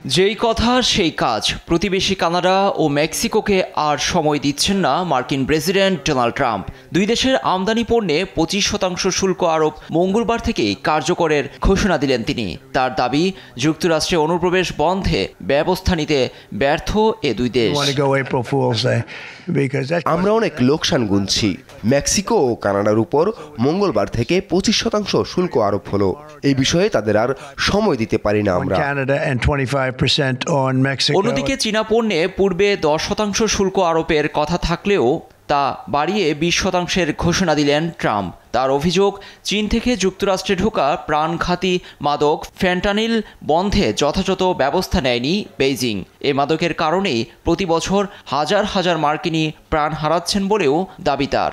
যেই কথা সেই কাজ। প্রতিবেশী কানাডা ও মেক্সিকোকে আর সময় দিচ্ছেন না মার্কিন প্রেসিডেন্ট ডোনাল্ড ট্রাম্প। দুই দেশের আমদানি পণ্যে 25% শুল্ক আরোপ মঙ্গলবার থেকেই কার্যকরের ঘোষণা দিলেন তিনি। তার দাবি, যুক্তরাষ্ট্রে অনুপ্রবেশ বন্ধে ব্যবস্থা নিতে ব্যর্থ এ দুই দেশ। আমরা অনেক লোকসান গুনছি। মেক্সিকো ও কানাডার উপর মঙ্গলবার থেকে 25% শুল্ক আরোপ হলো। এই বিষয়ে তাদের আর সময় দিতে পারি না আমরা। অন্যদিকে চীনা পণ্যে পূর্বে 10% শুল্ক আরোপের কথা থাকলেও তা বাড়িয়ে 20% ঘোষণা দিলেন ট্রাম্প। তার অভিযোগ, চীন থেকে যুক্তরাষ্ট্রে ঢোকা প্রাণঘাতী মাদক ফেন্টানিল বন্ধে যথাযথ ব্যবস্থা নেয়নি বেইজিং। এ মাদকের কারণেই প্রতি বছর হাজার হাজার মার্কিনি প্রাণ হারাচ্ছেন বলেও দাবি তার।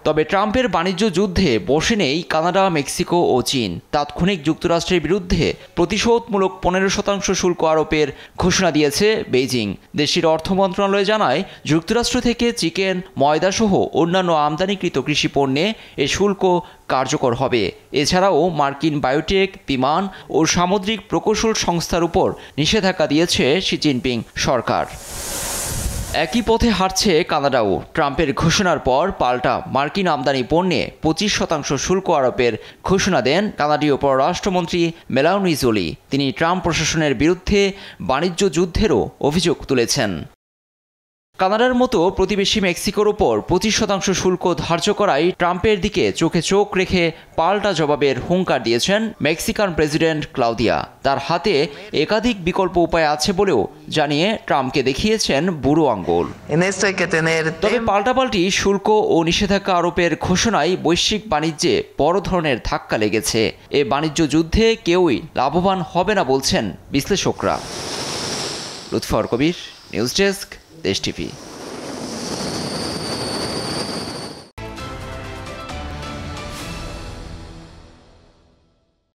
তবে ট্রাম্পের বাণিজ্য যুদ্ধে বসে নেই কানাডা, মেক্সিকো ও চীন। তাৎক্ষণিক যুক্তরাষ্ট্রের বিরুদ্ধে প্রতিশোধমূলক 15% শুল্ক আরোপের ঘোষণা দিয়েছে বেইজিং। দেশটির অর্থ মন্ত্রণালয় জানায়, যুক্তরাষ্ট্র থেকে চিকেন, ময়দাসহ অন্যান্য আমদানিকৃত কৃষি পণ্যে এ শুল্ক কার্যকর হবে। এছাড়াও মার্কিন বায়োটেক, বিমান ও সামুদ্রিক প্রকৌশল সংস্থার উপর নিষেধাজ্ঞা দিয়েছে শি জিনপিং সরকার। একই পথে হাঁটছে কানাডাও। ট্রাম্পের ঘোষণার পর পাল্টা মার্কিন আমদানি পণ্যে 25% শুল্ক আরোপের ঘোষণা দেন কানাডীয় পররাষ্ট্রমন্ত্রী মেলানি জোলি। তিনি ট্রাম্প প্রশাসনের বিরুদ্ধে বাণিজ্য যুদ্ধেরও অভিযোগ তুলেছেন। কানাডার মতো প্রতিবেশী মেক্সিকোর ওপর 25% শুল্ক ধার্য করায় ট্রাম্পের দিকে চোখে চোখ রেখে পাল্টা জবাবের হুঙ্কার দিয়েছেন মেক্সিকান প্রেসিডেন্ট ক্লাউদিয়া। তার হাতে একাধিক বিকল্প উপায় আছে বলেও জানিয়ে ট্রাম্পকে দেখিয়েছেন বুড়ো আঙ্গুল। তবে পাল্টাপাল্টি শুল্ক ও নিষেধাজ্ঞা আরোপের ঘোষণায় বৈশ্বিক বাণিজ্যে বড় ধরনের ধাক্কা লেগেছে। এ বাণিজ্য যুদ্ধে কেউই লাভবান হবে না বলছেন বিশ্লেষকরা। লুৎফর কবির, নিউজ ডেস্ক, দেশ টিভি।